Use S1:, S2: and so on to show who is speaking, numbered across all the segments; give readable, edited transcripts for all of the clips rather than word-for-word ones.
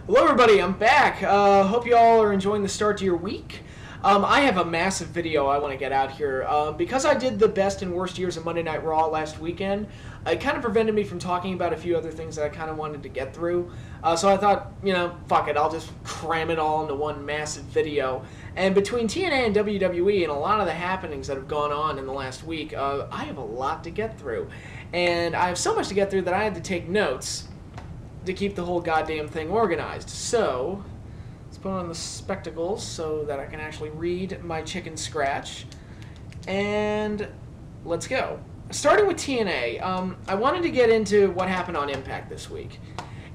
S1: Hello everybody, I'm back. Hope you all are enjoying the start to your week. I have a massive video I want to get out here. Because I did the best and worst years of Monday Night Raw last weekend, it kind of prevented me from talking about a few other things that I kind of wanted to get through. So I thought, you know, fuck it, I'll just cram it all into one massive video. And between TNA and WWE and a lot of the happenings that have gone on in the last week, I have a lot to get through. And I have so much to get through that I had to take notes to keep the whole goddamn thing organized. So let's put on the spectacles so that I can actually read my chicken scratch. And let's go. Starting with TNA, I wanted to get into what happened on Impact this week.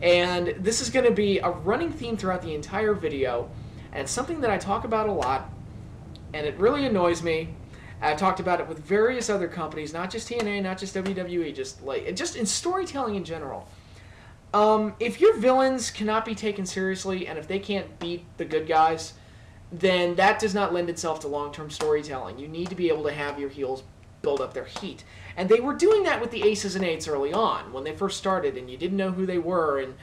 S1: And this is going to be a running theme throughout the entire video. And it's something that I talk about a lot. And it really annoys me. I've talked about it with various other companies, not just TNA, not just WWE, just in storytelling in general. If your villains cannot be taken seriously, and if they can't beat the good guys, then that does not lend itself to long-term storytelling. You need to be able to have your heels build up their heat. And they were doing that with the aces and eights early on, when they first started, and you didn't know who they were, and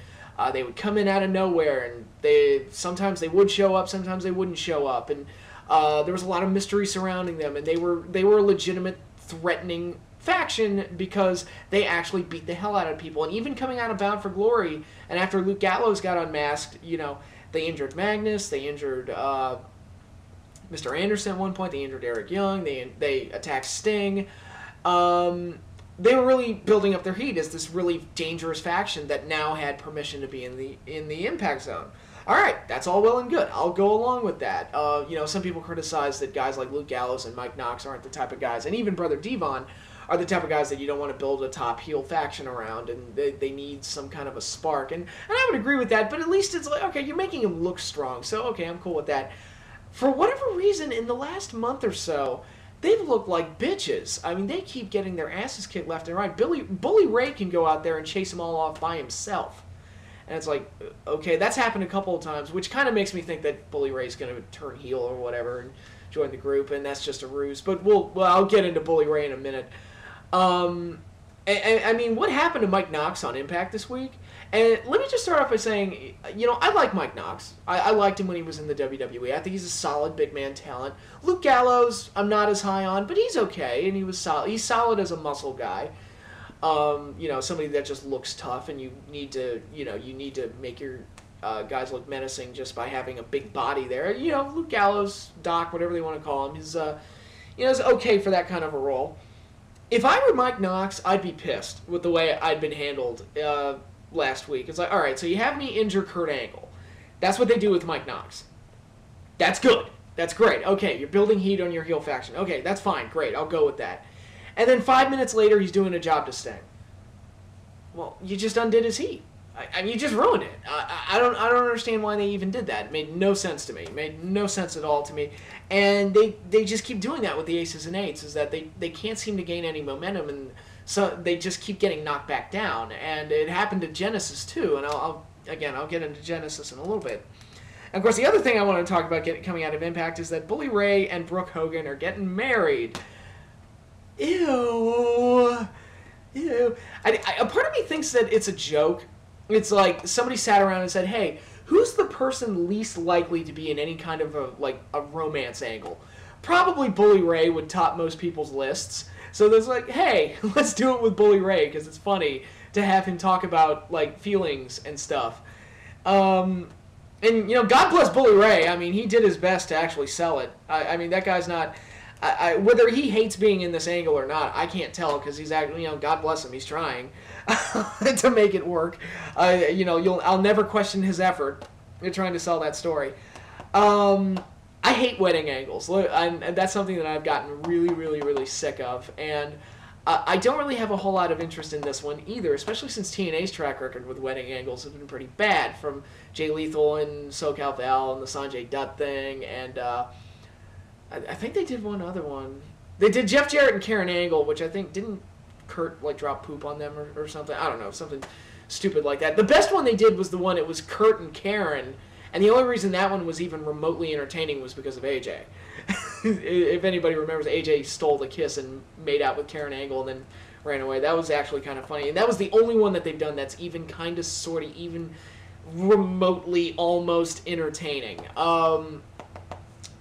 S1: they would come in out of nowhere, and sometimes they would show up, sometimes they wouldn't show up, and there was a lot of mystery surrounding them, and they were a legitimate, threatening faction because they actually beat the hell out of people. And even coming out of Bound for Glory, and after Luke Gallows got unmasked, you know, they injured Magnus, they injured Mr. Anderson at one point, they injured Eric Young, they attacked Sting. They were really building up their heat as this really dangerous faction that now had permission to be in the Impact Zone. All right, that's all well and good. I'll go along with that. You know, some people criticize that guys like Luke Gallows and Mike Knox aren't the type of guys, and even Brother Devon are the type of guys that you don't want to build a top heel faction around, and they need some kind of a spark. And I would agree with that, but at least it's like, okay, you're making him look strong, so okay, I'm cool with that. For whatever reason, in the last month or so, they've looked like bitches. I mean, they keep getting their asses kicked left and right. Bully Ray can go out there and chase them all off by himself. And it's like, okay, that's happened a couple of times, which kind of makes me think that Bully Ray's going to turn heel or whatever and join the group, and that's just a ruse. But I'll get into Bully Ray in a minute. I mean, what happened to Mike Knox on Impact this week? And let me just start off by saying, you know, I like Mike Knox. I liked him when he was in the WWE. I think he's a solid big man talent. Luke Gallows, I'm not as high on, but he's okay, and he was solid. He's solid as a muscle guy. You know, somebody that just looks tough, and you need to make your guys look menacing just by having a big body there. You know, Luke Gallows, Doc, whatever they want to call him, is is okay for that kind of a role. If I were Mike Knox, I'd be pissed with the way I'd been handled last week. It's like, all right, so you have me injure Kurt Angle. That's what they do with Mike Knox. That's good. That's great. Okay, you're building heat on your heel faction. Okay, that's fine. Great, I'll go with that. And then 5 minutes later, he's doing a job to Sting. Well, you just undid his heat. I mean, you just ruined it. I don't understand why they even did that. It made no sense to me. It made no sense at all to me. And they just keep doing that with the aces and eights, is that they can't seem to gain any momentum, and so they just keep getting knocked back down. And it happened to Genesis too, and I'll get into Genesis in a little bit. And of course, the other thing I want to talk about coming out of Impact is that Bully Ray and Brooke Hogan are getting married. Ew. Ew. A part of me thinks that it's a joke. It's like somebody sat around and said, hey, who's the person least likely to be in any kind of a romance angle? Probably Bully Ray would top most people's lists. So there's like, hey, let's do it with Bully Ray, because it's funny to have him talk about like feelings and stuff. And, you know, God bless Bully Ray. I mean, he did his best to actually sell it. I mean, that guy's not... whether he hates being in this angle or not, I can't tell, because he's actually, you know, God bless him, he's trying to make it work. You know, I'll never question his effort in trying to sell that story. I hate wedding angles, and that's something that I've gotten really, really, really sick of, and I don't really have a whole lot of interest in this one either, especially since TNA's track record with wedding angles has been pretty bad, from Jay Lethal and SoCal Val and the Sanjay Dutt thing, and I think they did one other one. They did Jeff Jarrett and Karen Angle, which I think, didn't Kurt like drop poop on them or something? I don't know, something stupid like that. The best one they did was the one, it was Kurt and Karen, and the only reason that one was even remotely entertaining was because of AJ. If anybody remembers, AJ stole the kiss and made out with Karen Angle and then ran away. That was actually kind of funny. And that was the only one that they've done that's even kind of, sort of, even remotely almost entertaining.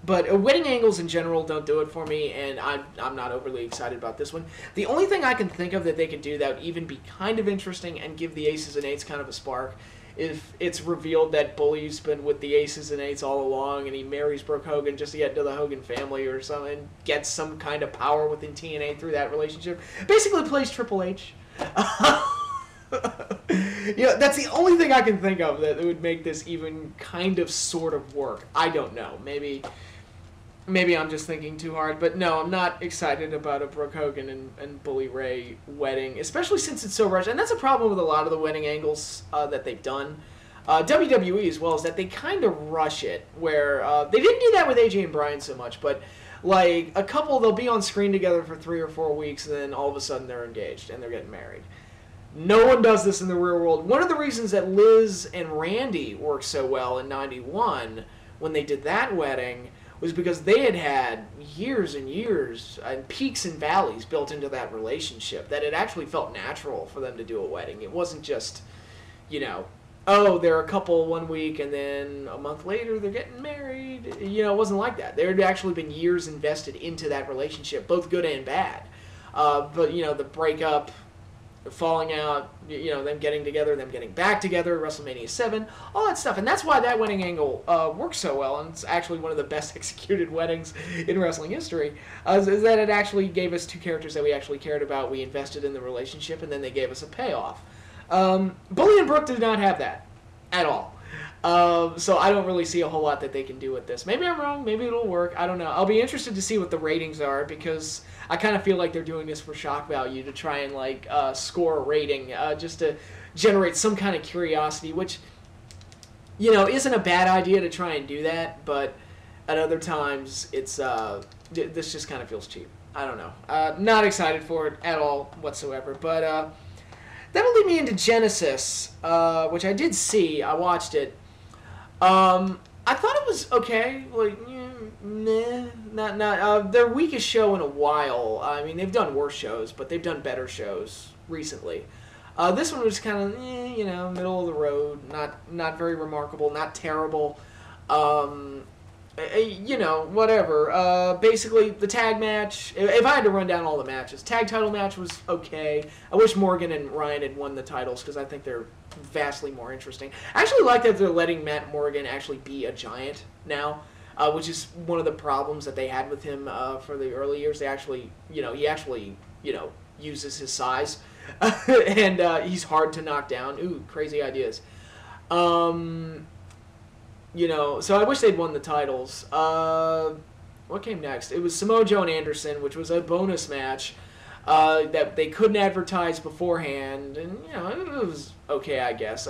S1: But wedding angles in general don't do it for me, and I'm not overly excited about this one. The only thing I can think of that they could do that would even be kind of interesting and give the Aces and Eights kind of a spark, if it's revealed that Bully's been with the Aces and Eights all along, and he marries Brooke Hogan just to get into the Hogan family or something, and gets some kind of power within TNA through that relationship. Basically plays Triple H. That's the only thing I can think of that would make this even kind of sort of work. I don't know. Maybe I'm just thinking too hard, but no, I'm not excited about a Brooke Hogan and Bully Ray wedding, especially since it's so rushed. And that's a problem with a lot of the wedding angles that they've done. WWE as well, is that they kind of rush it, where they didn't do that with AJ and Bryan so much, but like a couple, they'll be on screen together for 3 or 4 weeks, and then all of a sudden they're engaged and they're getting married. No one does this in the real world. One of the reasons that Liz and Randy worked so well in '91 when they did that wedding was because they had years and years and peaks and valleys built into that relationship, that it actually felt natural for them to do a wedding. It wasn't just, oh, they're a couple 1 week and then a month later they're getting married. It wasn't like that. There had actually been years invested into that relationship, both good and bad. But, the breakup, the falling out, them getting together, them getting back together, WrestleMania 7, all that stuff. And that's why that wedding angle works so well, and it's actually one of the best executed weddings in wrestling history, is that it actually gave us 2 characters that we actually cared about, we invested in the relationship, and then they gave us a payoff. Bully and Brooke did not have that at all. So I don't really see a whole lot that they can do with this. Maybe I'm wrong. Maybe it'll work. I don't know. I'll be interested to see what the ratings are, because I kind of feel like they're doing this for shock value, to try and score a rating, just to generate some kind of curiosity, which, isn't a bad idea to try and do that. But at other times, it's this just kind of feels cheap. I don't know. Not excited for it at all whatsoever. But that'll lead me into Genesis, which I did see. I watched it. I thought it was okay. Not their weakest show in a while. I mean, they've done worse shows, but they've done better shows recently. This one was kind of, middle of the road. Not very remarkable. Not terrible. Whatever. Basically, the tag match, if I had to run down all the matches, tag title match was okay. I wish Morgan and Ryan had won the titles, because I think they're vastly more interesting. I actually like that they're letting Matt Morgan actually be a giant now, which is one of the problems that they had with him for the early years. They actually, he actually, uses his size, and he's hard to knock down. Ooh, crazy ideas. So I wish they'd won the titles. What came next? It was Samoa Joe and Anderson, which was a bonus match that they couldn't advertise beforehand, and it was okay, I guess.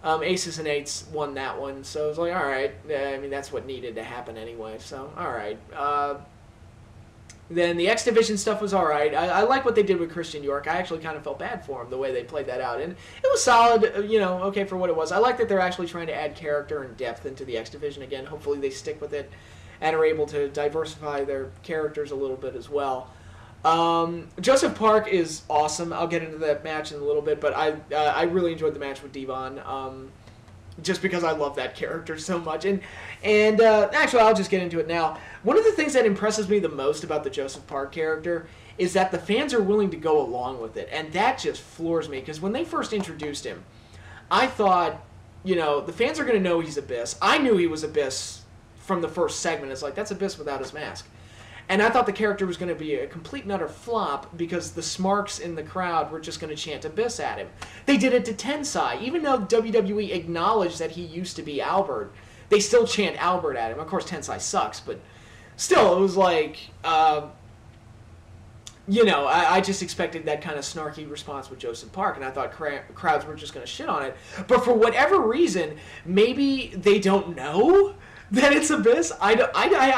S1: Aces and Eights won that one, so it was like, all right. I mean, that's what needed to happen anyway. So all right. Then the X Division stuff was all right. I like what they did with Christian York. I actually kind of felt bad for him, the way they played that out. And it was solid, okay for what it was. I like that they're actually trying to add character and depth into the X Division again. Hopefully they stick with it and are able to diversify their characters a little bit as well. Joseph Park is awesome. I'll get into that match in a little bit, but I really enjoyed the match with Devon. Just because I love that character so much. And actually, I'll just get into it now. One of the things that impresses me the most about the Joseph Park character is that the fans are willing to go along with it. And that just floors me, because when they first introduced him, I thought, the fans are going to know he's Abyss. I knew he was Abyss from the first segment. It's like, that's Abyss without his mask. And I thought the character was going to be a complete and utter flop, because the smarks in the crowd were just going to chant Abyss at him. They did it to Tensai. Even though WWE acknowledged that he used to be Albert, they still chant Albert at him. Of course, Tensai sucks, but still, it was like, I just expected that kind of snarky response with Joseph Park, and I thought crowds were just going to shit on it. But for whatever reason, maybe they don't know that it's Abyss. I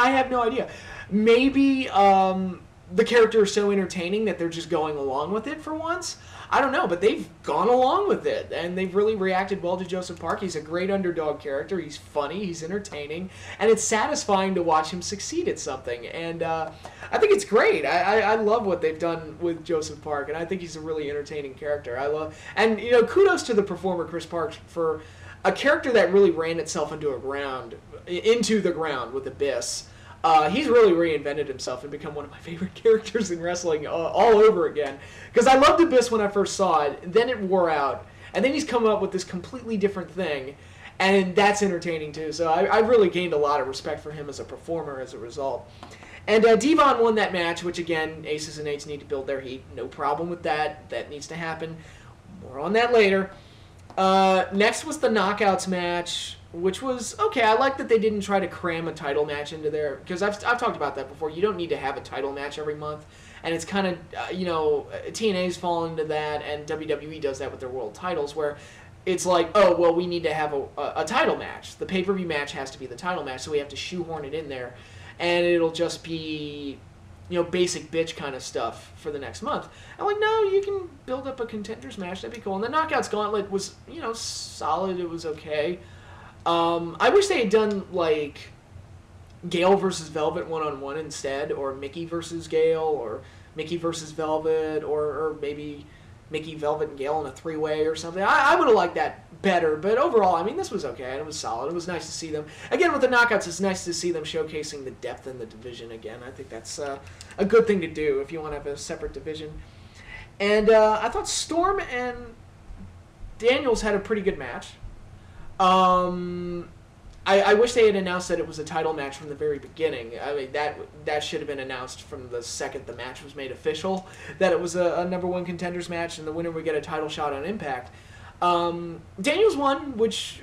S1: have no idea. Maybe the character is so entertaining that they're just going along with it for once. I don't know, but they've gone along with it, and they've really reacted well to Joseph Park. He's a great underdog character. He's funny, he's entertaining, and it's satisfying to watch him succeed at something. And I think it's great. I love what they've done with Joseph Park, and I think he's a really entertaining character. And kudos to the performer Chris Park for a character that really ran itself into the ground with Abyss. He's really reinvented himself and become one of my favorite characters in wrestling all over again. Because I loved Abyss when I first saw it, then it wore out, and then he's come up with this completely different thing, and that's entertaining too. So I've really gained a lot of respect for him as a performer as a result. And Devon won that match, which again, aces and eights need to build their heat. No problem with that. That needs to happen. More on that later. Next was the Knockouts match, which was okay. I like that they didn't try to cram a title match into there, because I've talked about that before. You don't need to have a title match every month, and it's kind of TNA's fallen into that, and WWE does that with their world titles, where it's like, oh well, we need to have a title match. The pay-per-view match has to be the title match, so we have to shoehorn it in there, and it'll just be basic bitch kind of stuff for the next month. I'm like, no, you can build up a Contenders match. That'd be cool. And the Knockouts Gauntlet was, solid. It was okay. I wish they had done, like, Gail versus Velvet one-on-one instead, or Mickie versus Gail, or Mickie versus Velvet, or maybe Mickie, Velvet, and Gail in a three-way or something. I would have liked that better, but overall, I mean, this was okay, and it was solid. It was nice to see them. Again, with the Knockouts, it's nice to see them showcasing the depth in the division again. I think that's a good thing to do if you want to have a separate division. And I thought Storm and Daniels had a pretty good match. I wish they had announced that it was a title match from the very beginning. I mean, that should have been announced from the second the match was made official, that it was a number one Contenders match and the winner would get a title shot on Impact. Daniels won, which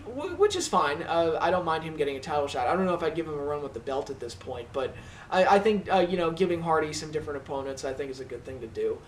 S1: is fine. I don't mind him getting a title shot. I don't know if I'd give him a run with the belt at this point, but I think giving Hardy some different opponents I think is a good thing to do.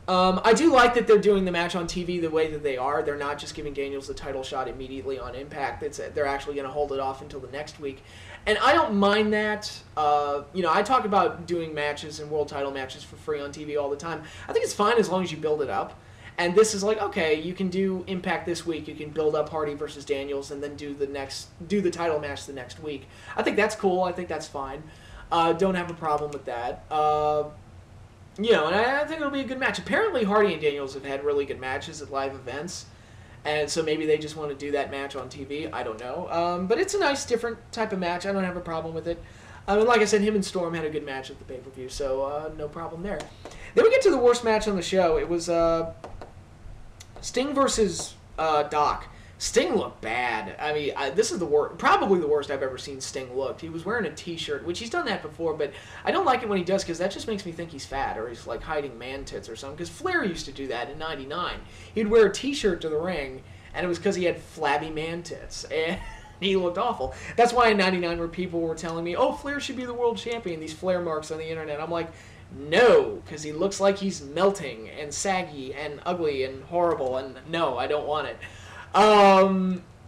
S1: I do like that they're doing the match on TV the way that they are. They're not just giving Daniels the title shot immediately on Impact. They're actually going to hold it off until the next week. And I don't mind that. I talk about doing matches and world title matches for free on TV all the time. I think it's fine as long as you build it up. And this is like, okay, you can do Impact this week. You can build up Hardy versus Daniels and then do the title match the next week. I think that's cool. I think that's fine. Don't have a problem with that. And I think it'll be a good match. Apparently, Hardy and Daniels have had really good matches at live events, and so maybe they just want to do that match on TV. I don't know. But it's a nice, different type of match. I don't have a problem with it. And like I said, him and Storm had a good match at the pay-per-view, so no problem there. Then we get to the worst match on the show. It was Sting versus Doc. Sting looked bad. I mean, this is probably the worst I've ever seen Sting look. He was wearing a t-shirt, which he's done that before, but I don't like it when he does because that just makes me think he's fat or he's like hiding man tits or something, because Flair used to do that in '99. He'd wear a t-shirt to the ring, and it was because he had flabby man tits, and he looked awful. That's why in '99 where people were telling me, oh, Flair should be the world champion, these Flair marks on the internet. I'm like, no, because he looks like he's melting and saggy and ugly and horrible, and no, I don't want it.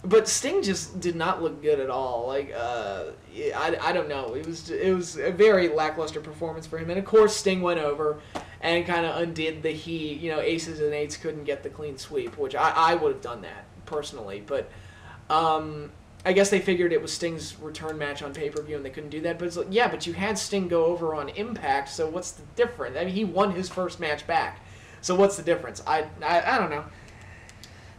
S1: But Sting just did not look good at all. Like, I don't know. It was a very lackluster performance for him. And of course, Sting went over and kind of undid the heat. Aces and eights couldn't get the clean sweep, which I would have done that personally. But I guess they figured it was Sting's return match on pay-per-view and they couldn't do that. But it's like, yeah, but you had Sting go over on Impact, so what's the difference? I mean, he won his first match back. So what's the difference? I don't know.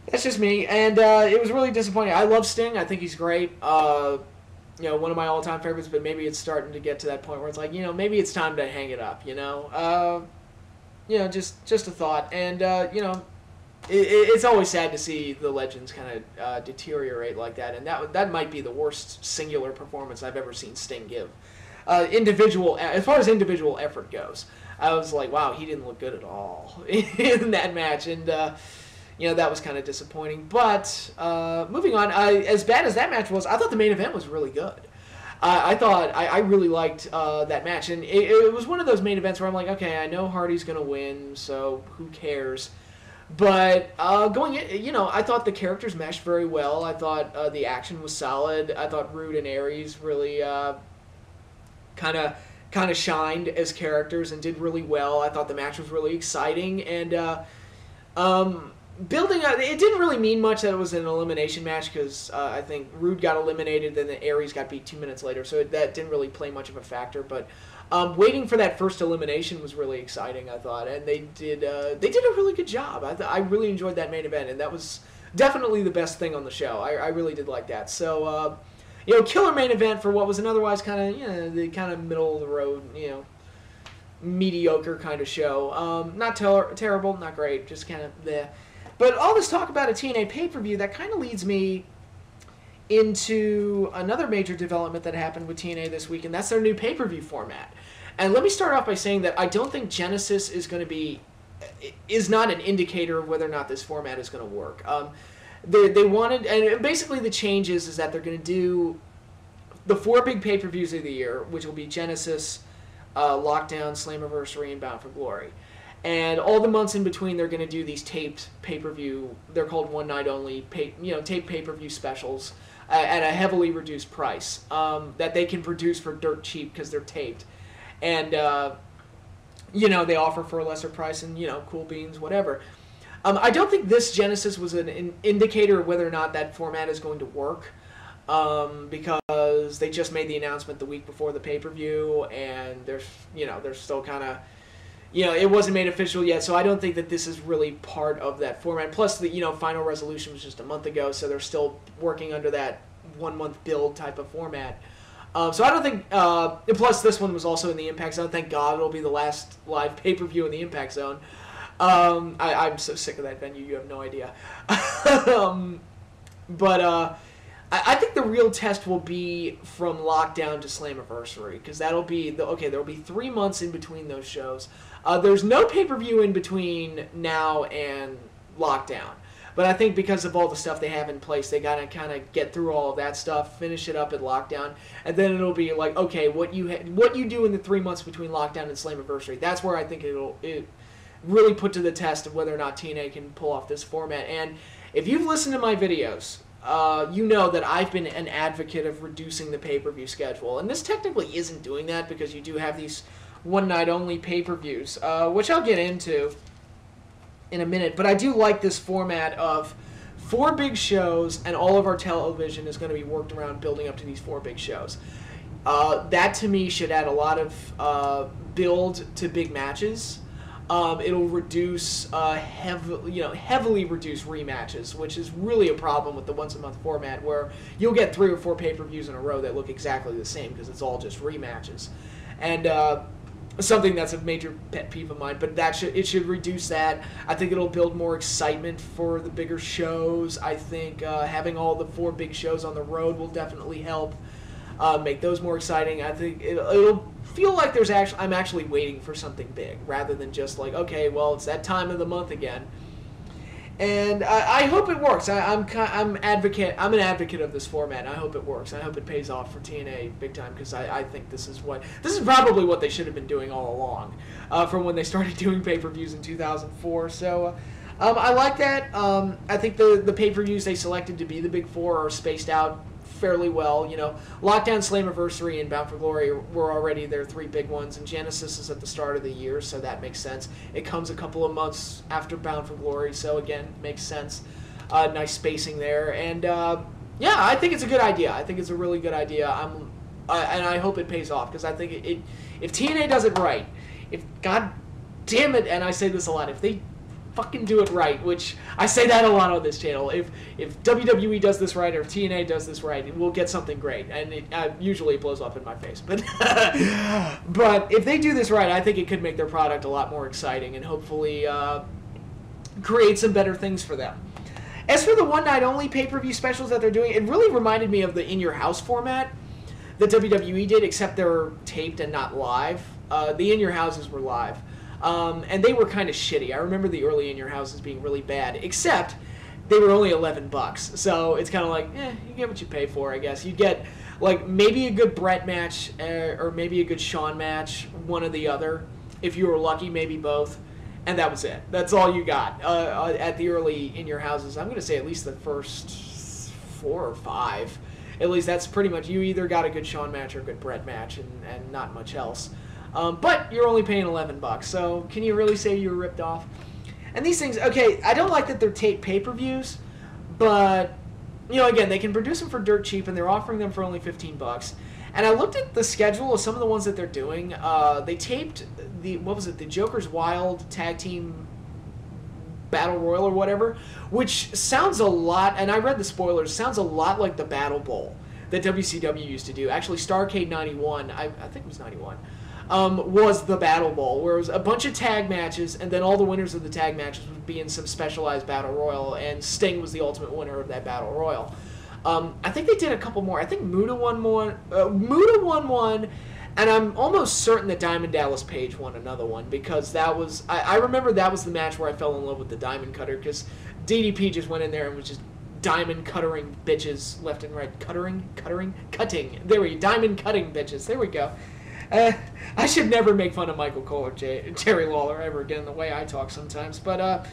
S1: That's just me, and it was really disappointing. I love Sting. I think he's great. One of my all-time favorites, but maybe it's starting to get to that point where it's like, maybe it's time to hang it up, just a thought. And, it's always sad to see the legends kind of deteriorate like that, and that might be the worst singular performance I've ever seen Sting give. As far as individual effort goes, I was like, wow, he didn't look good at all in that match, and that was kind of disappointing. But moving on, as bad as that match was, I thought the main event was really good. I really liked that match, and it was one of those main events where I'm like, okay, I know Hardy's going to win, so who cares? But going in, I thought the characters meshed very well. I thought the action was solid. I thought Roode and Aries really kind of kind of shined as characters and did really well. I thought the match was really exciting, and building out, it didn't really mean much that it was an elimination match because I think Roode got eliminated, then the Aries got beat 2 minutes later, so that didn't really play much of a factor. But waiting for that first elimination was really exciting, I thought, and they did a really good job. I really enjoyed that main event, and that was definitely the best thing on the show. I really did like that. So, killer main event for what was an otherwise kind of, the kind of middle of the road, mediocre kind of show. Not terrible, not great, just kind of there. But all this talk about a TNA pay-per-view, that kind of leads me into another major development that happened with TNA this week, and that's their new pay-per-view format. And let me start off by saying that I don't think Genesis is not an indicator of whether or not this format is going to work. They wanted, and basically the change is that they're going to do the 4 big pay-per-views of the year, which will be Genesis, Lockdown, Slammiversary, and Bound for Glory. And all the months in between, they're going to do these taped pay-per-view. They're called one night only, taped pay-per-view specials at a heavily reduced price that they can produce for dirt cheap because they're taped, and they offer for a lesser price and cool beans, whatever. I don't think this Genesis was an indicator of whether or not that format is going to work because they just made the announcement the week before the pay-per-view, and they're still kind of. It wasn't made official yet, so I don't think that this is really part of that format. Plus, the final resolution was just a month ago, so they're still working under that 1-month build type of format. So I don't think. Plus, this one was also in the Impact Zone. Thank God it'll be the last live pay-per-view in the Impact Zone. I'm so sick of that venue. You have no idea. But I think the real test will be from Lockdown to Slammiversary, because that'll be there'll be 3 months in between those shows. There's no pay-per-view in between now and Lockdown, but I think because of all the stuff they have in place, they gotta kind of get through all of that stuff, finish it up at Lockdown, and then it'll be like, okay, what you do in the 3 months between Lockdown and Slammiversary. That's where I think it really put to the test of whether or not TNA can pull off this format. And if you've listened to my videos, you know that I've been an advocate of reducing the pay-per-view schedule. And this technically isn't doing that because you do have these one-night-only pay-per-views, which I'll get into in a minute. But I do like this format of 4 big shows, and all of our television is going to be worked around building up to these 4 big shows. That, to me, should add a lot of build to big matches. It'll reduce heavily reduce rematches, which is really a problem with the once-a-month format, where you'll get 3 or 4 pay-per-views in a row that look exactly the same because it's all just rematches, and something that's a major pet peeve of mine. But it should reduce that. I think it'll build more excitement for the bigger shows. I think having all the 4 big shows on the road will definitely help make those more exciting. I think it'll feel like I'm actually waiting for something big rather than just like, okay, well, it's that time of the month again. And I hope it works. I'm an advocate of this format. I hope it works. I hope it pays off for TNA big time, because I think this is probably what they should have been doing all along, from when they started doing pay-per-views in 2004. So I like that. I think the pay-per-views they selected to be the big 4 are spaced out fairly well. Lockdown, Slammiversary, and Bound for Glory were already their 3 big ones, and Genesis is at the start of the year, so that makes sense. It comes a couple of months after Bound for Glory, so again, makes sense. Nice spacing there, and I think it's a good idea. I think it's a really good idea. And I hope it pays off, because I think if TNA does it right, if, God damn it, and I say this a lot, if they fucking do it right, which I say that a lot on this channel. If WWE does this right, or if TNA does this right, we'll get something great, and it usually blows up in my face. But but if they do this right, I think it could make their product a lot more exciting, and hopefully create some better things for them. As for the one-night-only pay-per-view specials that they're doing, it really reminded me of the in-your-house format that WWE did, except they're taped and not live. The in-your-houses were live. And they were kind of shitty. I remember the early in-your-houses being really bad, except they were only $11. So it's kind of like, you get what you pay for, I guess. You get, like, maybe a good Brett match, or maybe a good Shawn match, one or the other. If you were lucky, maybe both. And that was it. That's all you got at the early in-your-houses. I'm going to say at least the first 4 or 5. At least that's pretty much, you either got a good Shawn match or a good Bret match, and not much else. But you're only paying $11, so can you really say you were ripped off? And these things, okay, I don't like that they're taped pay-per-views, but, you know, again, they can produce them for dirt cheap, and they're offering them for only $15. And I looked at the schedule of some of the ones that they're doing. They taped the Joker's Wild Tag Team Battle Royal or whatever, which sounds a lot, and I read the spoilers, sounds a lot like the Battle Bowl that WCW used to do. Actually, Starrcade 91, I think it was 91, was the Battle Bowl, where it was a bunch of tag matches, and then all the winners of the tag matches would be in some specialized Battle Royal, and Sting was the ultimate winner of that Battle Royal. I think they did a couple more. I think Muta won one, and I'm almost certain that Diamond Dallas Page won another one, because that was, I remember that was the match where I fell in love with the Diamond Cutter, because DDP just went in there and was just diamond cuttering bitches left and right. Cutting. There we go. Diamond cutting bitches. There we go. I should never make fun of Michael Cole or Jerry Lawler ever again, the way I talk sometimes. But,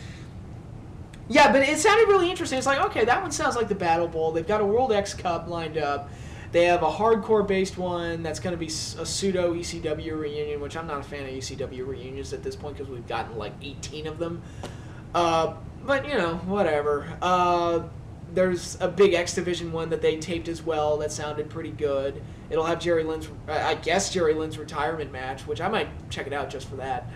S1: yeah, but it sounded really interesting. It's like, okay, that one sounds like the Battle Bowl. They've got a World X Cup lined up. They have a hardcore-based one that's going to be a pseudo ECW reunion, which I'm not a fan of ECW reunions at this point because we've gotten like 18 of them. But, you know, whatever. There's a big X Division one that they taped as well that sounded pretty good. It'll have Jerry Lynn's retirement match, which I might check it out just for that.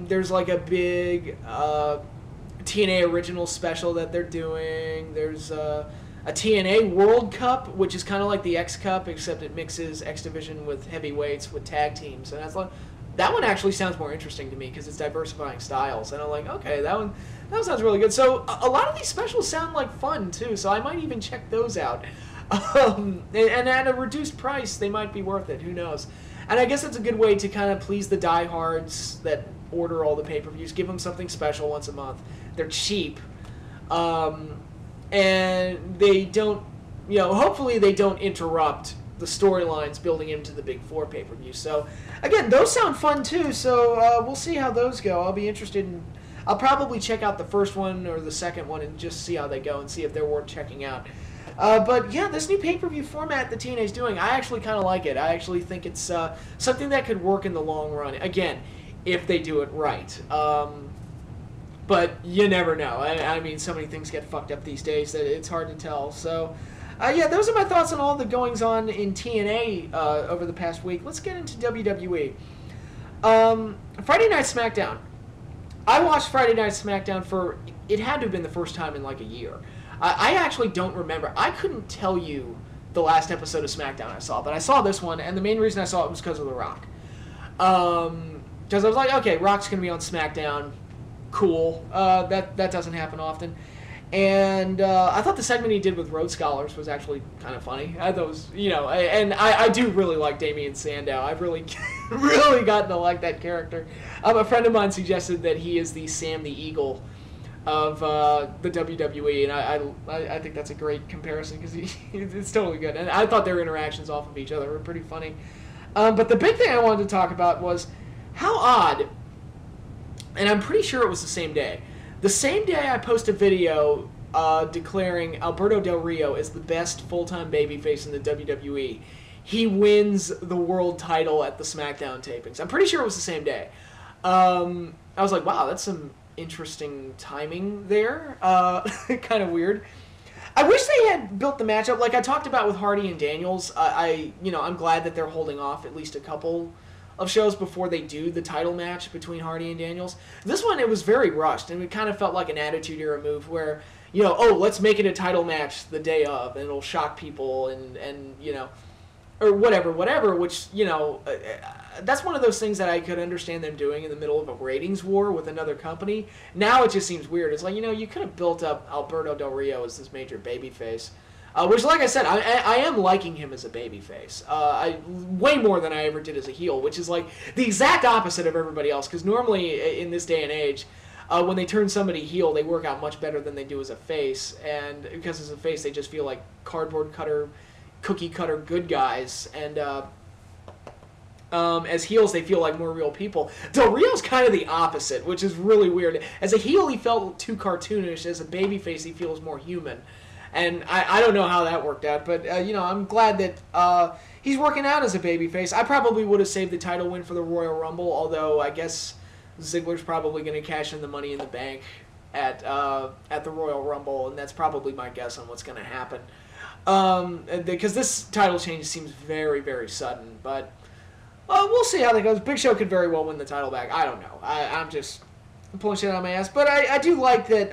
S1: There's like a big TNA original special that they're doing. There's a TNA World Cup, which is kind of like the X Cup, except it mixes X Division with heavyweights with tag teams, and that's like, that one actually sounds more interesting to me because it's diversifying styles, and I'm like, okay, that one sounds really good. So a lot of these specials sound like fun too, so I might even check those out. And at a reduced price, they might be worth it. Who knows? And I guess it's a good way to kind of please the diehards that order all the pay-per-views. Give them something special once a month. They're cheap. And they don't, you know, hopefully they don't interrupt the storylines building into the Big Four pay-per-view. So, again, those sound fun too, so we'll see how those go. I'll be interested in, I'll probably check out the first one or the second one and just see how they go and see if they're worth checking out. But yeah, this new pay-per-view format that TNA's doing, I actually kind of like it. I actually think it's something that could work in the long run. Again, if they do it right. But you never know. I mean, so many things get fucked up these days that it's hard to tell. So, yeah, those are my thoughts on all the goings-on in TNA over the past week. Let's get into WWE. Friday Night SmackDown. I watched Friday Night SmackDown for, it had to have been the first time in like a year. I actually don't remember. I couldn't tell you the last episode of SmackDown I saw, but I saw this one, and the main reason I saw it was because of The Rock. Because I was like, okay, Rock's going to be on SmackDown. Cool. That doesn't happen often. And I thought the segment he did with Road Scholars was actually kind of funny. I thought it was, you know, and I do really like Damien Sandow. I've really, really gotten to like that character. A friend of mine suggested that he is the Sam the Eagle of the WWE, and I think that's a great comparison because it's totally good. And I thought their interactions off of each other were pretty funny. But the big thing I wanted to talk about was how odd, and I'm pretty sure it was the same day. The same day I post a video declaring Alberto Del Rio is the best full-time babyface in the WWE, he wins the world title at the SmackDown tapings. I'm pretty sure it was the same day. I was like, wow, that's some interesting timing there. Kind of weird. I wish they had built the matchup like I talked about with Hardy and Daniels. I'm glad that they're holding off at least a couple of shows before they do the title match between Hardy and Daniels. This one, it was very rushed, and it kind of felt like an Attitude Era move where, you know, oh, let's make it a title match the day of, and it'll shock people, and you know, or whatever, which, you know, that's one of those things that I could understand them doing in the middle of a ratings war with another company. Now it just seems weird. It's like, you know, you could have built up Alberto Del Rio as this major babyface. Which, like I said, I am liking him as a babyface. Way more than I ever did as a heel, which is like the exact opposite of everybody else. Because normally, in this day and age, when they turn somebody heel, they work out much better than they do as a face. And because as a face, they just feel like cardboard cutter, cookie cutter good guys. And as heels, they feel like more real people. Del Rio's kind of the opposite, which is really weird. As a heel, he felt too cartoonish. As a babyface, he feels more human. And I don't know how that worked out, but, I'm glad that he's working out as a babyface. I probably would have saved the title win for the Royal Rumble, although I guess Ziggler's probably going to cash in the Money in the Bank at the Royal Rumble, and that's probably my guess on what's going to happen. Because this title change seems very, very sudden, but we'll see how that goes. Big Show could very well win the title back. I don't know. I'm just pulling shit out of my ass, but I do like that.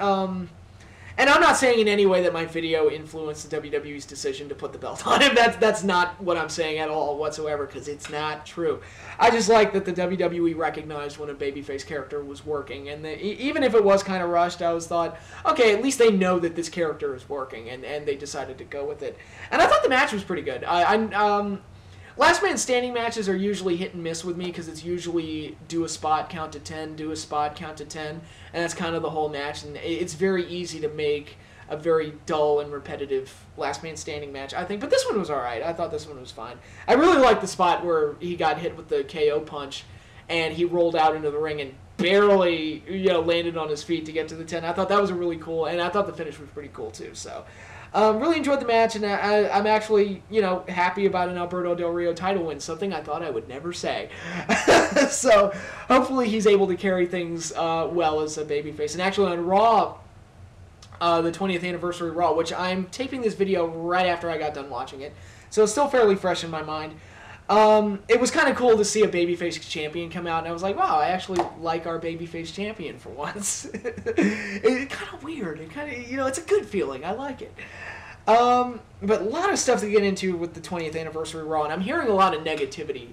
S1: And I'm not saying in any way that my video influenced the WWE's decision to put the belt on him. That's not what I'm saying at all whatsoever, because it's not true. I just like that the WWE recognized when a babyface character was working, and even if it was kind of rushed, I was thought, okay, at least they know that this character is working, and they decided to go with it. And I thought the match was pretty good. Last man standing matches are usually hit and miss with me because it's usually do a spot, count to 10, do a spot, count to 10, and that's kind of the whole match. And it's very easy to make a very dull and repetitive last man standing match, I think. But this one was all right. I thought this one was fine. I really liked the spot where he got hit with the KO punch and he rolled out into the ring and barely landed on his feet to get to the 10. I thought that was a really cool, and I thought the finish was pretty cool too. So. Really enjoyed the match, and I'm actually, happy about an Alberto Del Rio title win, something I thought I would never say. So, hopefully he's able to carry things well as a babyface. And actually on Raw, the 20th Anniversary Raw, which I'm taping this video right after I got done watching it, so it's still fairly fresh in my mind. It was kind of cool to see a babyface champion come out, and I was like, wow, I actually like our babyface champion for once. It's kind of weird. It kind of, it's a good feeling. I like it. But a lot of stuff to get into with the 20th Anniversary Raw, and I'm hearing a lot of negativity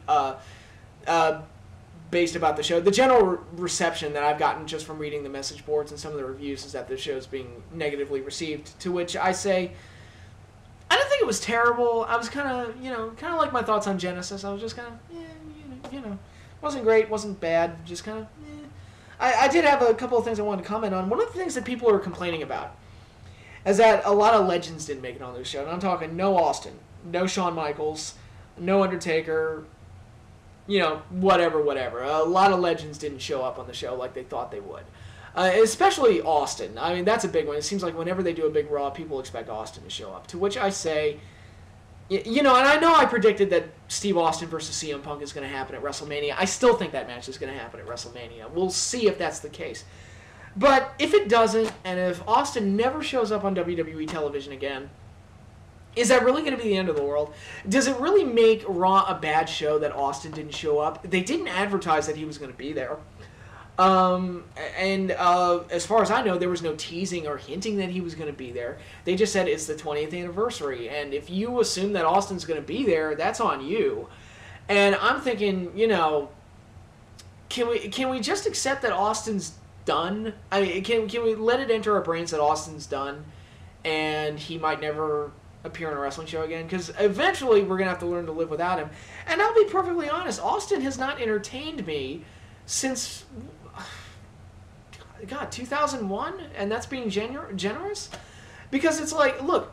S1: based about the show. The general reception that I've gotten just from reading the message boards and some of the reviews is that the show's being negatively received, to which I say, I didn't think it was terrible. I was kind of like my thoughts on Genesis. I was just kind of, wasn't great, wasn't bad, just kind of, I did have a couple of things I wanted to comment on. One of the things that people are complaining about is that a lot of legends didn't make it on this show. And I'm talking no Austin, no Shawn Michaels, no Undertaker, whatever. A lot of legends didn't show up on the show like they thought they would. Especially Austin. I mean, that's a big one. It seems like whenever they do a big Raw, people expect Austin to show up. To which I say, and I know I predicted that Steve Austin versus CM Punk is going to happen at WrestleMania. I still think that match is going to happen at WrestleMania. We'll see if that's the case. But if it doesn't, and if Austin never shows up on WWE television again, is that really going to be the end of the world? Does it really make Raw a bad show that Austin didn't show up? They didn't advertise that he was going to be there. As far as I know, there was no teasing or hinting that he was going to be there. They just said it's the 20th anniversary, and if you assume that Austin's going to be there, that's on you. And I'm thinking, can we just accept that Austin's done? I mean, can we let it enter our brains that Austin's done, and he might never appear on a wrestling show again? Because eventually we're going to have to learn to live without him. And I'll be perfectly honest, Austin has not entertained me since... God, 2001? And that's being generous? Because it's like, look,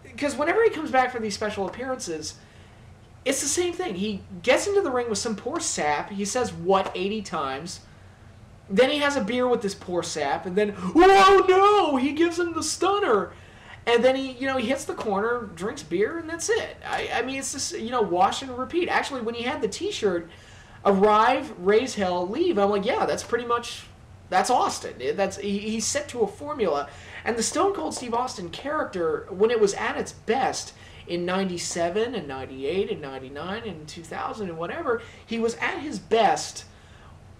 S1: because whenever he comes back for these special appearances, it's the same thing. He gets into the ring with some poor sap. He says, what, 80 times. Then he has a beer with this poor sap. And then, oh no, he gives him the stunner. And then he hits the corner, drinks beer, and that's it. I mean, it's just, wash and repeat. Actually, when he had the t-shirt, arrive, raise hell, leave, I'm like, yeah, that's pretty much... That's Austin. He's set to a formula. And the Stone Cold Steve Austin character, when it was at its best in 97 and 98 and 99 and 2000 and whatever, he was at his best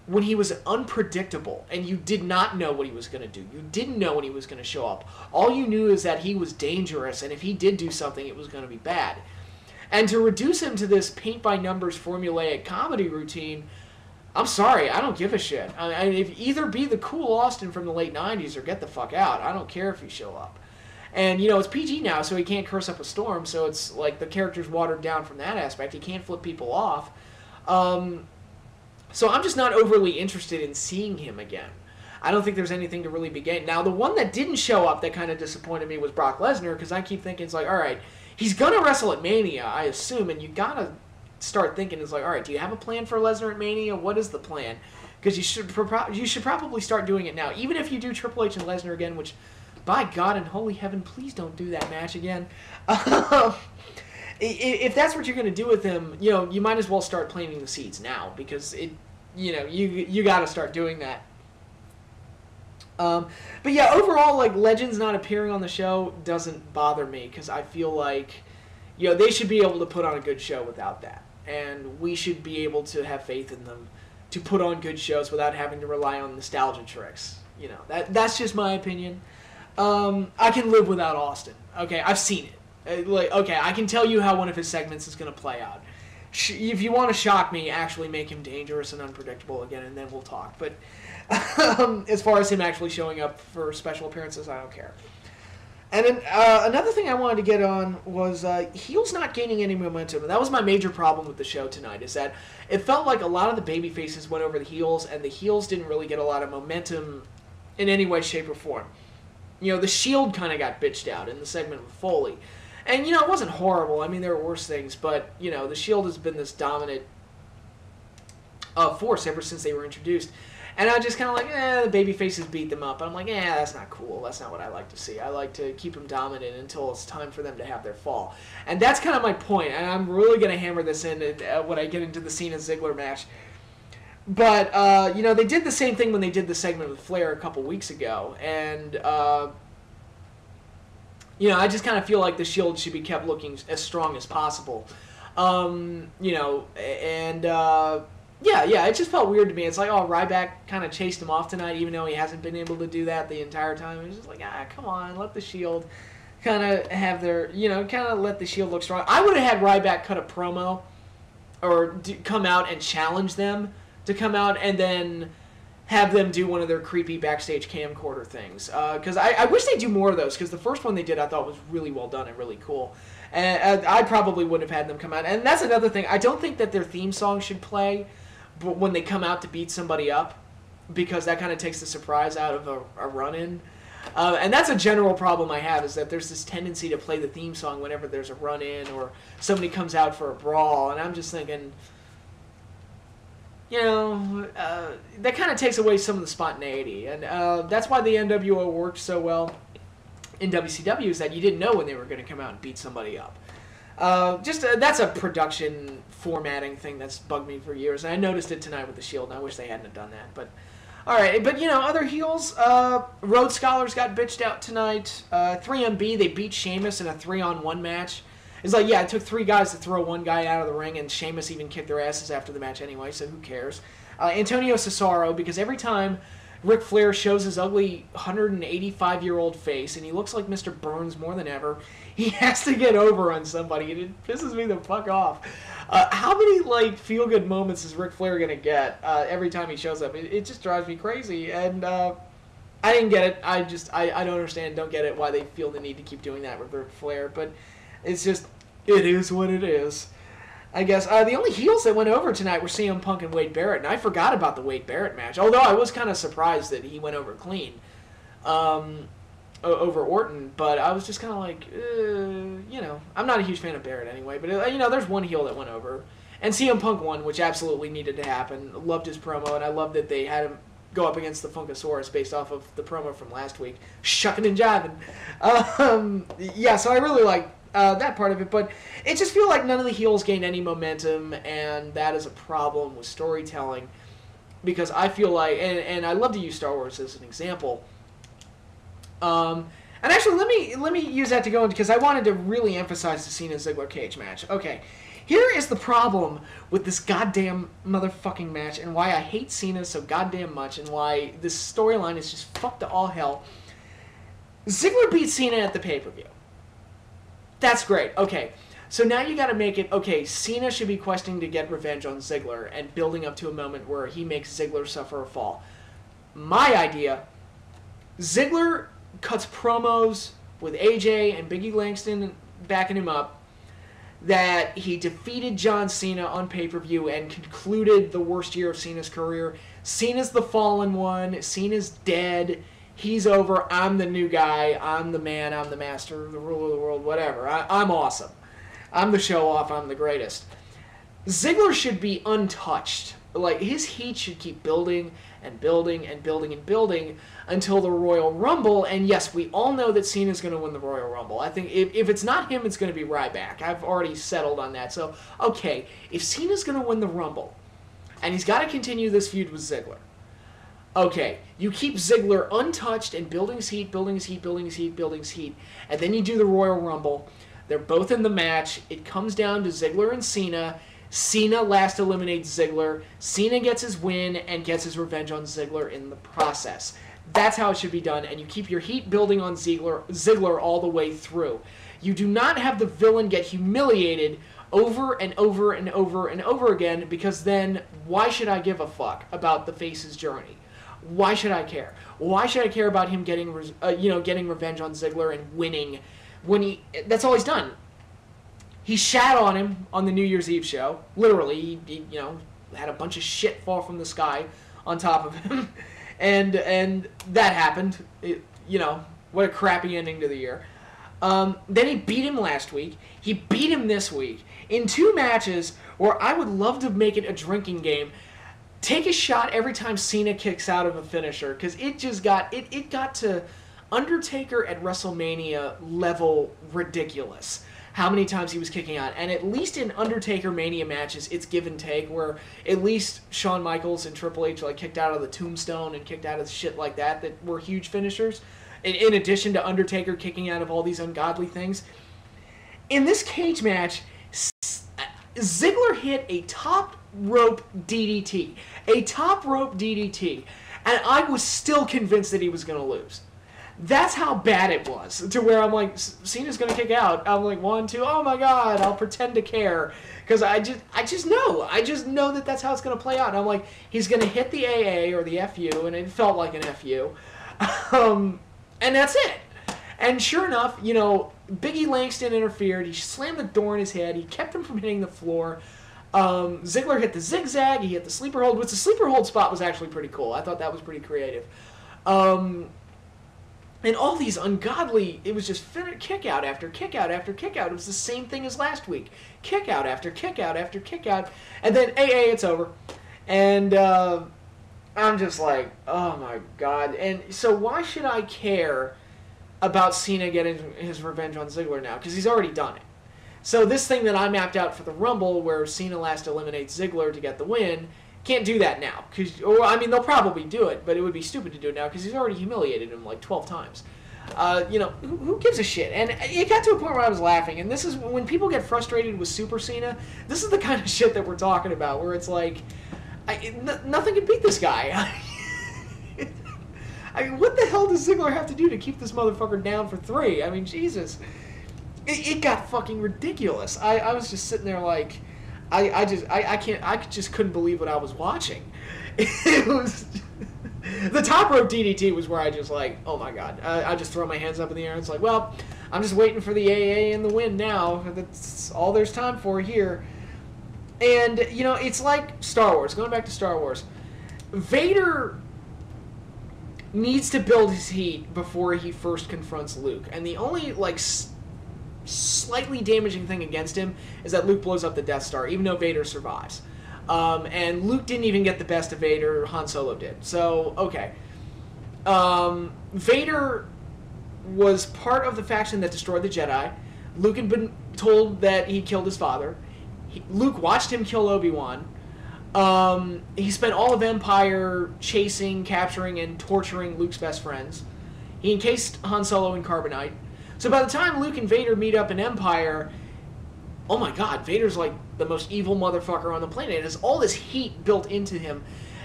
S1: when he was unpredictable and you did not know what he was going to do. You didn't know when he was going to show up. All you knew is that he was dangerous, and if he did do something, it was going to be bad. And to reduce him to this paint-by-numbers formulaic comedy routine... I'm sorry, I don't give a shit. I mean, if either be the cool Austin from the late 90s or get the fuck out. I don't care if you show up. And, it's PG now, so he can't curse up a storm, so it's like the character's watered down from that aspect. He can't flip people off. So I'm just not overly interested in seeing him again. I don't think there's anything to really be gained. Now, the one that didn't show up that kind of disappointed me was Brock Lesnar, because I keep thinking, it's like, all right, he's going to wrestle at Mania, I assume, and you got to start thinking, it's like, all right, do you have a plan for Lesnar at Mania? What is the plan? Because you should probably start doing it now. Even if you do Triple H and Lesnar again, which By God and holy heaven, please don't do that match again. If that's what you're going to do with him, you know, you might as well start planting the seeds now, because you got to start doing that. But yeah, overall, like, legends not appearing on the show doesn't bother me, because I feel like, you know, they should be able to put on a good show without that, and we should be able to have faith in them to put on good shows without having to rely on nostalgia tricks. You know, that's just my opinion. I can live without Austin. Okay, I've seen it. Okay, I can tell you how one of his segments is going to play out. If you want to shock me, actually make him dangerous and unpredictable again, and then we'll talk. But as far as him actually showing up for special appearances, I don't care. And then another thing I wanted to get on was heels not gaining any momentum. And that was my major problem with the show tonight, is that it felt like a lot of the baby faces went over the heels, and the heels didn't really get a lot of momentum in any way, shape, or form. You know, the Shield kind of got bitched out in the segment with Foley. And, you know, it wasn't horrible. I mean, there were worse things. But, you know, the Shield has been this dominant force ever since they were introduced. And I just kind of like, the baby faces beat them up. And I'm like, that's not cool. That's not what I like to see. I like to keep them dominant until it's time for them to have their fall. And that's kind of my point. And I'm really going to hammer this in when I get into the Cena-Ziggler match. But, you know, they did the same thing when they did the segment with Flair a couple weeks ago. And, you know, I just kind of feel like the Shield should be kept looking as strong as possible. You know, and, yeah, it just felt weird to me. It's like, Ryback kind of chased him off tonight, even though he hasn't been able to do that the entire time. It was just like, come on, let the Shield kind of have their, you know, kind of let the Shield look strong. I would have had Ryback cut a promo or come out and challenge them to come out and then have them do one of their creepy backstage camcorder things. Because I wish they'd do more of those, because the first one they did I thought was really well done and really cool. And I probably would have had them come out. And that's another thing. I don't think that their theme song should play when they come out to beat somebody up, because that kind of takes the surprise out of a run-in. And that's a general problem I have, is that there's this tendency to play the theme song whenever there's a run-in or somebody comes out for a brawl. And I'm just thinking, you know, that kind of takes away some of the spontaneity. And that's why the NWO worked so well in WCW, is that you didn't know when they were going to come out and beat somebody up. That's a production formatting thing that's bugged me for years. And I noticed it tonight with the Shield, and I wish they hadn't have done that. But, all right. But, you know, other heels, Road Scholars got bitched out tonight. 3MB, they beat Sheamus in a 3-on-1 match. It's like, yeah, it took 3 guys to throw 1 guy out of the ring, and Sheamus even kicked their asses after the match anyway, so who cares? Antonio Cesaro, because every time Ric Flair shows his ugly 185-year-old face, and he looks like Mr. Burns more than ever, he has to get over on somebody, and it pisses me the fuck off. How many, like, feel-good moments is Ric Flair going to get every time he shows up? It just drives me crazy, and I didn't get it. I don't understand, don't get it, why they feel the need to keep doing that with Ric Flair, but it's just, it is what it is, I guess. The only heels that went over tonight were CM Punk and Wade Barrett, and I forgot about the Wade Barrett match, although I was kind of surprised that he went over clean over Orton, but I was just kind of like, you know, I'm not a huge fan of Barrett anyway, but, you know, there's one heel that went over, and CM Punk won, which absolutely needed to happen. Loved his promo, and I loved that they had him go up against the Funkasaurus based off of the promo from last week. Shucking and jiving. Yeah, so I really like that part of it, but it just feels like none of the heels gained any momentum, and that is a problem with storytelling, because I feel like, and I love to use Star Wars as an example, and actually let me use that to go into, because I wanted to really emphasize the Cena-Ziggler cage match. Okay, here is the problem with this goddamn motherfucking match, and why I hate Cena so goddamn much, and why this storyline is just fucked to all hell. Ziggler beat Cena at the pay-per-view. That's great. Okay, so now you got to make it, okay, Cena should be questing to get revenge on Ziggler and building up to a moment where he makes Ziggler suffer a fall. My idea, Ziggler cuts promos with AJ and Biggie Langston backing him up that he defeated John Cena on pay-per-view and concluded the worst year of Cena's career. Cena's the fallen one. Cena's dead. He's over. I'm the new guy. I'm the man. I'm the master, the ruler of the world, whatever. I'm awesome. I'm the show-off. I'm the greatest. Ziggler should be untouched. Like, his heat should keep building, and building and building and building until the Royal Rumble. And yes, we all know that Cena's going to win the Royal Rumble. I think if it's not him, it's going to be Ryback. I've already settled on that. So, okay, if Cena's going to win the Rumble, and he's got to continue this feud with Ziggler, okay, you keep Ziggler untouched and building his heat, building his heat, building his heat, building his heat, and then you do the Royal Rumble. They're both in the match. It comes down to Ziggler and Cena. Cena last eliminates Ziggler. Cena gets his win and gets his revenge on Ziggler in the process. That's how it should be done, and you keep your heat building on Ziggler all the way through. You do not have the villain get humiliated over and over and over and over again, because then why should I give a fuck about the face's journey? Why should I care? Why should I care about him getting revenge on Ziggler and winning when that's all he's done? He shat on him on the New Year's Eve show. Literally, he had a bunch of shit fall from the sky on top of him. and that happened. What a crappy ending to the year. Then he beat him last week. He beat him this week. In 2 matches where I would love to make it a drinking game, take a shot every time Cena kicks out of a finisher, because it just got to Undertaker at WrestleMania level ridiculous how many times he was kicking out. And at least in Undertaker Mania matches, it's give and take, where at least Shawn Michaels and Triple H kicked out of the Tombstone and kicked out of shit like that were huge finishers, in addition to Undertaker kicking out of all these ungodly things. In this cage match, Ziggler hit a top rope DDT. A top rope DDT. And I was still convinced that he was going to lose. That's how bad it was, to where I'm like, Cena's going to kick out. I'm like, 1, 2, oh my God, I'll pretend to care. Because I just know that that's how it's going to play out. And I'm like, he's going to hit the AA or the FU, and it felt like an FU. And that's it. And sure enough, Biggie Langston interfered. He slammed the door in his head. He kept him from hitting the floor. Ziggler hit the zigzag. He hit the sleeper hold, which the sleeper hold spot was actually pretty cool. I thought that was pretty creative. And all these ungodly, it was just kick out after kick out after kick out. It was the same thing as last week. Kick out after kick out after kick out. And then AA, it's over. And I'm just like, oh my God. And so why should I care about Cena getting his revenge on Ziggler now? Because he's already done it. So this thing that I mapped out for the Rumble, where Cena last eliminates Ziggler to get the win, can't do that now. They'll probably do it, but it would be stupid to do it now because he's already humiliated him 12 times. Who gives a shit? And it got to a point where I was laughing, and this is when people get frustrated with Super Cena, this is the kind of shit that we're talking about, where it's like, nothing can beat this guy. What the hell does Ziggler have to do to keep this motherfucker down for 3? I mean, Jesus. It got fucking ridiculous. I was just sitting there like, I just couldn't believe what I was watching. It was the top rope DDT was where I just like, oh my God. I just throw my hands up in the air and it's like, well, I'm just waiting for the AA and the win now. That's all there's time for here. And, it's like Star Wars. Going back to Star Wars. Vader needs to build his heat before he first confronts Luke. And the only, slightly damaging thing against him is that Luke blows up the Death Star, even though Vader survives. And Luke didn't even get the best of Vader. Han Solo did. So, okay. Vader was part of the faction that destroyed the Jedi. Luke had been told that he killed his father. Luke watched him kill Obi-Wan. He spent all of Empire chasing, capturing, and torturing Luke's best friends. He encased Han Solo in carbonite. So by the time Luke and Vader meet up in Empire, oh my God, Vader's like the most evil motherfucker on the planet. It has all this heat built into him.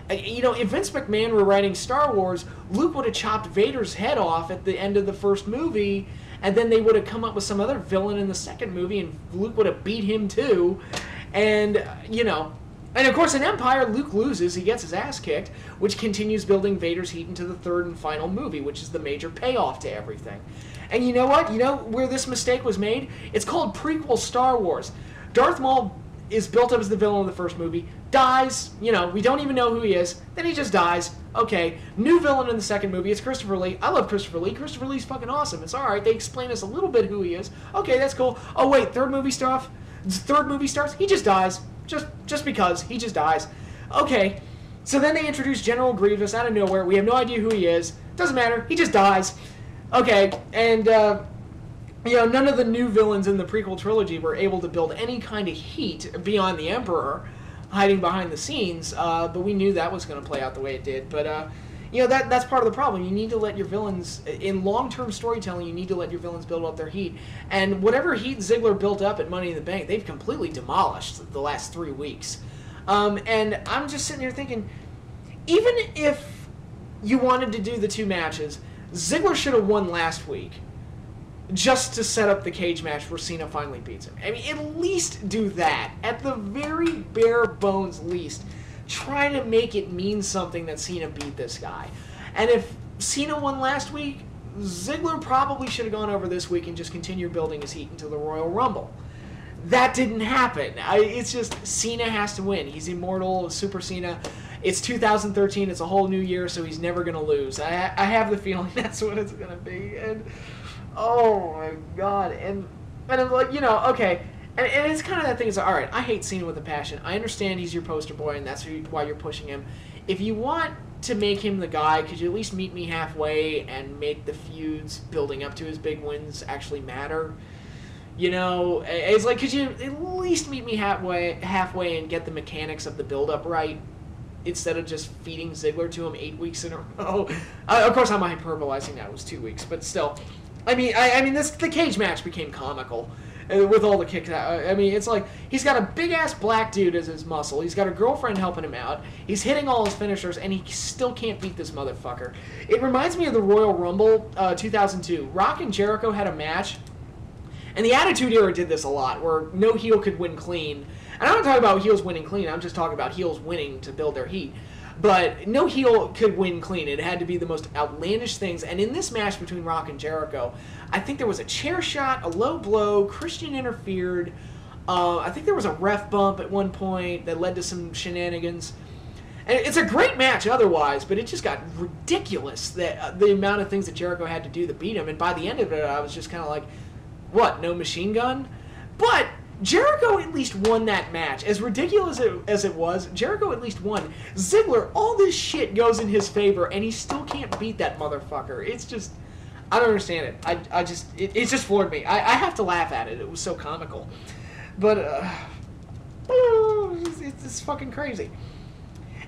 S1: If Vince McMahon were writing Star Wars, Luke would have chopped Vader's head off at the end of the first movie, and then they would have come up with some other villain in the second movie, and Luke would have beat him too. And, and of course in Empire, Luke loses, he gets his ass kicked, which continues building Vader's heat into the third and final movie, which is the major payoff to everything. And you know what? You know where this mistake was made? It's called prequel Star Wars. Darth Maul is built up as the villain of the first movie, dies, we don't even know who he is, then he just dies. Okay, new villain in the second movie, it's Christopher Lee. I love Christopher Lee. Christopher Lee's fucking awesome. It's alright, they explain us a little bit who he is. Okay, that's cool. Oh wait, third movie starts, he just dies. Just because, he just dies. Okay, So then they introduce General Grievous out of nowhere. We have no idea who he is. Doesn't matter. He just dies. Okay, and, you know, none of the new villains in the prequel trilogy were able to build any kind of heat beyond the Emperor hiding behind the scenes, but we knew that was going to play out the way it did. But, you know, that's part of the problem. You need to let your villains, in long-term storytelling, you need to let your villains build up their heat. And whatever heat Ziggler built up at Money in the Bank, they've completely demolished the last 3 weeks. And I'm just sitting here thinking, even if you wanted to do the 2 matches, Ziggler should have won last week just to set up the cage match where Cena finally beats him. I mean, at least do that. At the very bare bones least, try to make it mean something that Cena beat this guy. And if Cena won last week, Ziggler probably should have gone over this week and just continued building his heat until the Royal Rumble. That didn't happen. It's just Cena has to win. He's immortal, Super Cena. It's 2013. It's a whole new year, so he's never going to lose. I have the feeling that's what it's going to be. And oh my God. And I'm like, you know, okay. And it's kind of that thing. It's like, all right, I hate Cena with a passion. I understand he's your poster boy, and that's why you're pushing him. If you want to make him the guy, could you at least meet me halfway and make the feuds building up to his big wins actually matter? You know, it's like, could you at least meet me halfway and get the mechanics of the build-up right instead of just feeding Ziggler to him 8 weeks in a row? Of course, I'm hyperbolizing that. It was 2 weeks, but still. I mean, the cage match became comical with all the kicks. I mean, it's like he's got a big-ass black dude as his muscle. He's got a girlfriend helping him out. He's hitting all his finishers, and he still can't beat this motherfucker. It reminds me of the Royal Rumble 2002. Rock and Jericho had a match. And the Attitude Era did this a lot, where no heel could win clean. And I'm not talking about heels winning clean, I'm just talking about heels winning to build their heat. But no heel could win clean. It had to be the most outlandish things. And in this match between Rock and Jericho, I think there was a chair shot, a low blow, Christian interfered. I think there was a ref bump at one point that led to some shenanigans. And it's a great match otherwise, but it just got ridiculous, that the amount of things that Jericho had to do to beat him. And by the end of it, I was just kind of like, what, no machine gun? But Jericho at least won that match. As ridiculous as it was, Jericho at least won. Ziggler, all this shit goes in his favor, and he still can't beat that motherfucker. It's just, I don't understand it. It just floored me. I have to laugh at it. It was so comical. But, it's fucking crazy.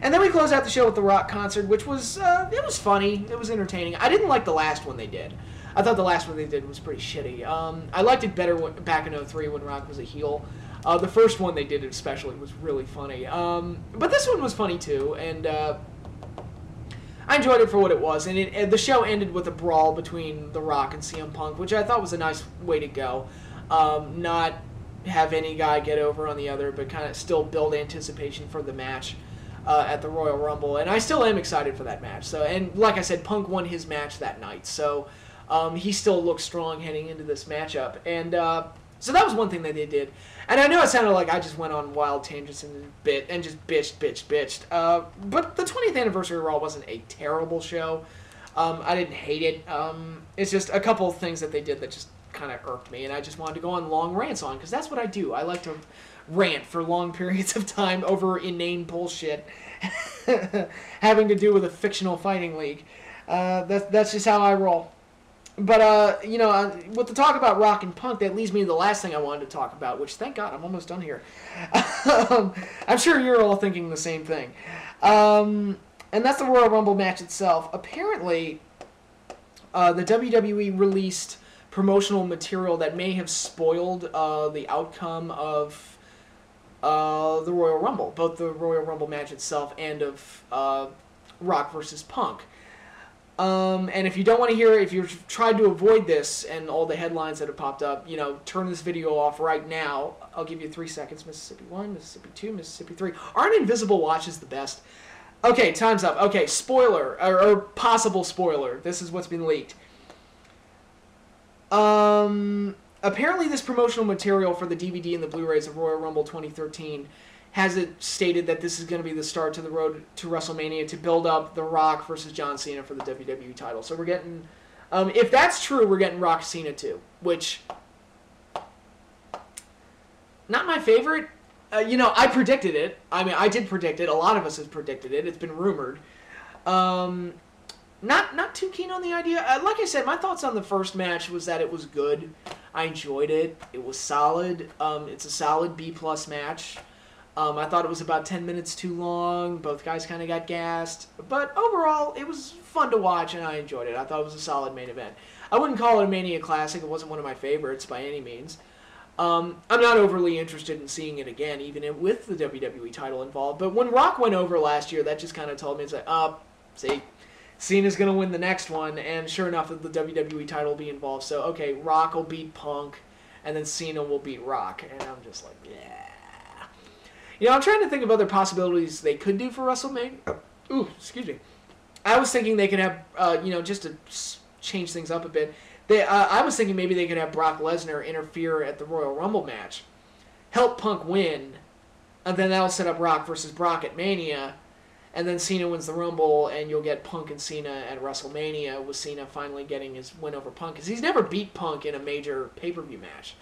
S1: And then we close out the show with the Rock concert, which was, it was funny. It was entertaining. I didn't like the last one they did. I thought the last one they did was pretty shitty. I liked it better back in 2003 when Rock was a heel. The first one they did especially was really funny. But this one was funny too, and I enjoyed it for what it was. And the show ended with a brawl between The Rock and CM Punk, which I thought was a nice way to go. Not have any guy get over on the other, but kind of still build anticipation for the match at the Royal Rumble. And I still am excited for that match. So, and like I said, Punk won his match that night, so he still looks strong heading into this matchup. And so that was one thing that they did. And I know it sounded like I just went on wild tangents and just bitched. But the 20th anniversary of Raw wasn't a terrible show. I didn't hate it. It's just a couple of things that they did that just kind of irked me. And I just wanted to go on long rants on, because that's what I do. I like to rant for long periods of time over inane bullshit having to do with a fictional fighting league. That's just how I roll. But, you know, with the talk about Rock and Punk, that leads me to the last thing I wanted to talk about, which, thank God, I'm almost done here. I'm sure you're all thinking the same thing. And that's the Royal Rumble match itself. Apparently, the WWE released promotional material that may have spoiled the outcome of the Royal Rumble, both the Royal Rumble match itself and of Rock versus Punk. And if you don't want to hear it, if you've tried to avoid this and all the headlines that have popped up, you know, turn this video off right now. I'll give you 3 seconds. Mississippi 1, Mississippi 2, Mississippi 3. Aren't invisible watches the best? Okay, time's up. Okay, spoiler, or possible spoiler. This is what's been leaked. Apparently this promotional material for the DVD and the Blu-rays of Royal Rumble 2013 has it stated that this is going to be the start to the road to WrestleMania to build up The Rock versus John Cena for the WWE title. So we're getting, if that's true, we're getting Rock Cena too, which, not my favorite, You know, I predicted it. I mean, I did predict it. A lot of us have predicted it. It's been rumored. Not too keen on the idea. Like I said, my thoughts on the first match was that it was good. I enjoyed it. It was solid. It's a solid B-plus match. I thought it was about 10 minutes too long. Both guys kind of got gassed. But overall, it was fun to watch, and I enjoyed it. I thought it was a solid main event. I wouldn't call it a Mania Classic. It wasn't one of my favorites by any means. I'm not overly interested in seeing it again, even with the WWE title involved. But when Rock went over last year, that just kind of told me, it's like, see, Cena's going to win the next one, and sure enough, the WWE title will be involved. So, okay, Rock will beat Punk, and then Cena will beat Rock. And I'm just like, yeah. You know, I'm trying to think of other possibilities they could do for WrestleMania. Ooh, excuse me. I was thinking they could have, you know, just to change things up a bit, I was thinking maybe they could have Brock Lesnar interfere at the Royal Rumble match, help Punk win, and then that'll set up Rock versus Brock at Mania, and then Cena wins the Rumble, and you'll get Punk and Cena at WrestleMania, with Cena finally getting his win over Punk, because he's never beat Punk in a major pay-per-view match.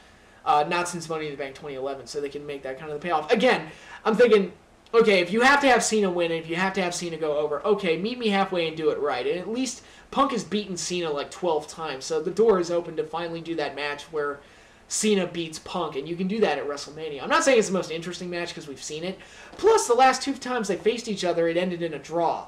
S1: Not since Money in the Bank 2011, so they can make that kind of the payoff. Again, I'm thinking, okay, if you have to have Cena win, and if you have to have Cena go over, okay, meet me halfway and do it right. And at least Punk has beaten Cena like 12 times, so the door is open to finally do that match where Cena beats Punk, and you can do that at WrestleMania. I'm not saying it's the most interesting match because we've seen it. Plus, the last 2 times they faced each other, it ended in a draw.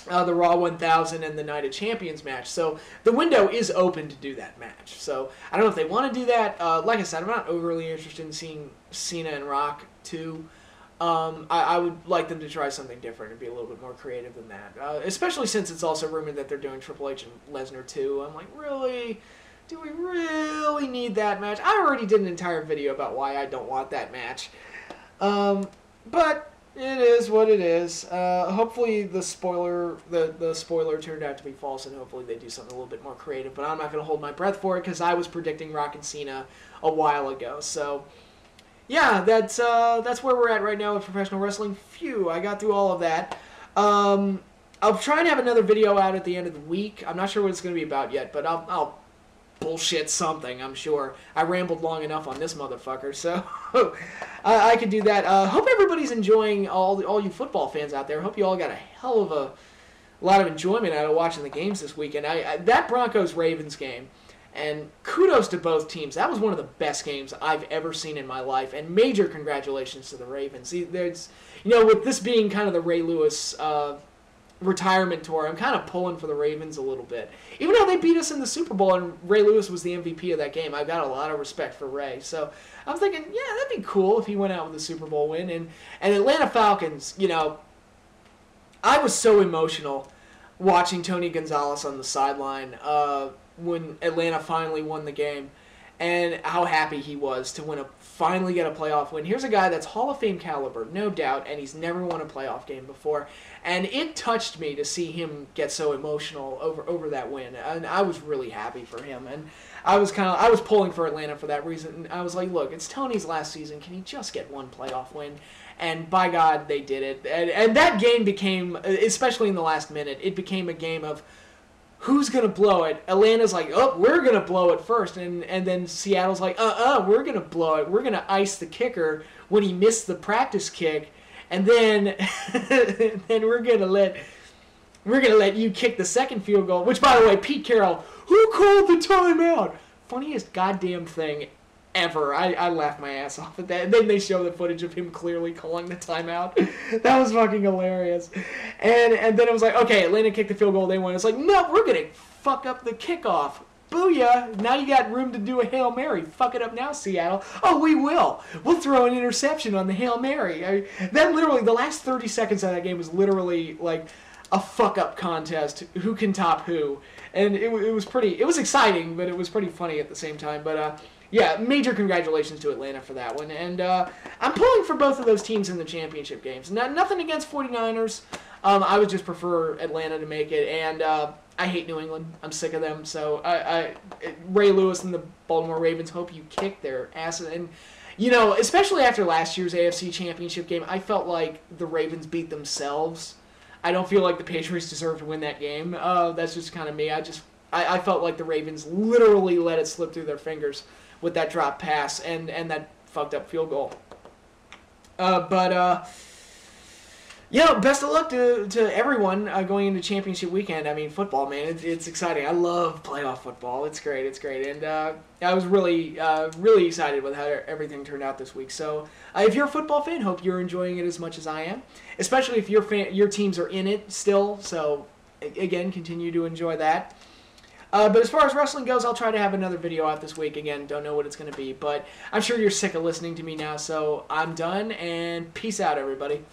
S1: The Raw 1000 and the Night of Champions match. So the window is open to do that match. So I don't know if they want to do that. Like I said, I'm not overly interested in seeing Cena and Rock too. I would like them to try something different and be a little bit more creative than that. Especially since it's also rumored that they're doing Triple H and Lesnar too. I'm like, really? Do we really need that match? I already did an entire video about why I don't want that match. But it is what it is. Hopefully the spoiler turned out to be false, and hopefully they do something a little bit more creative. But I'm not going to hold my breath for it because I was predicting Rock and Cena a while ago. So yeah, that's where we're at right now with professional wrestling. Phew, I got through all of that. I'll try and have another video out at the end of the week. I'm not sure what it's going to be about yet, but I'll bullshit something, I'm sure. I rambled long enough on this motherfucker, so I could do that. Hope everybody's enjoying, all you football fans out there. Hope you all got a hell of a lot of enjoyment out of watching the games this weekend. That Broncos-Ravens game, and kudos to both teams. That was one of the best games I've ever seen in my life, and major congratulations to the Ravens. See, there's, you know, with this being kind of the Ray Lewis retirement tour, I'm kind of pulling for the Ravens a little bit. Even though they beat us in the Super Bowl and Ray Lewis was the MVP of that game, I've got a lot of respect for Ray. So I'm thinking, yeah, that'd be cool if he went out with a Super Bowl win. And Atlanta Falcons, you know, I was so emotional watching Tony Gonzalez on the sideline when Atlanta finally won the game, and how happy he was to finally get a playoff win. Here's a guy that's Hall of Fame caliber, no doubt, and he's never won a playoff game before. And it touched me to see him get so emotional over that win, and I was really happy for him. And I was pulling for Atlanta for that reason. I was like, look, it's Tony's last season. Can he just get one playoff win? And by God, they did it. And that game became, especially in the last minute, it became a game of who's going to blow it. Atlanta's like, oh, we're going to blow it first. And then Seattle's like, we're going to blow it. We're going to ice the kicker when he missed the practice kick. And then we're going to let you kick the second field goal. Which, by the way, Pete Carroll, who called the timeout? Funniest goddamn thing ever. I laughed my ass off at that. And then they show the footage of him clearly calling the timeout. That was fucking hilarious. And then it was like, okay, Atlanta kicked the field goal, they won. It's like, no, we're going to fuck up the kickoff. Booyah. Now you got room to do a Hail Mary. Fuck it up now, Seattle. Oh, we will. We'll throw an interception on the Hail Mary. That literally, the last 30 seconds of that game was literally like a fuck-up contest. Who can top who? And it was exciting, but it was pretty funny at the same time. But, yeah, major congratulations to Atlanta for that one. And I'm pulling for both of those teams in the championship games. Nothing against 49ers. I would just prefer Atlanta to make it. And I hate New England. I'm sick of them. So Ray Lewis and the Baltimore Ravens, hope you kick their asses. And, you know, especially after last year's AFC championship game, I felt like the Ravens beat themselves. I don't feel like the Patriots deserve to win that game. That's just kind of me. I felt like the Ravens literally let it slip through their fingers with that drop pass and that fucked up field goal. Yeah, best of luck to everyone going into championship weekend. I mean, football, man, it's exciting. I love playoff football. It's great. It's great. And I was really excited with how everything turned out this week. So if you're a football fan, hope you're enjoying it as much as I am, especially if your teams are in it still. So, again, continue to enjoy that. But as far as wrestling goes, I'll try to have another video out this week. Again, don't know what it's going to be, but I'm sure you're sick of listening to me now, so I'm done, and peace out, everybody.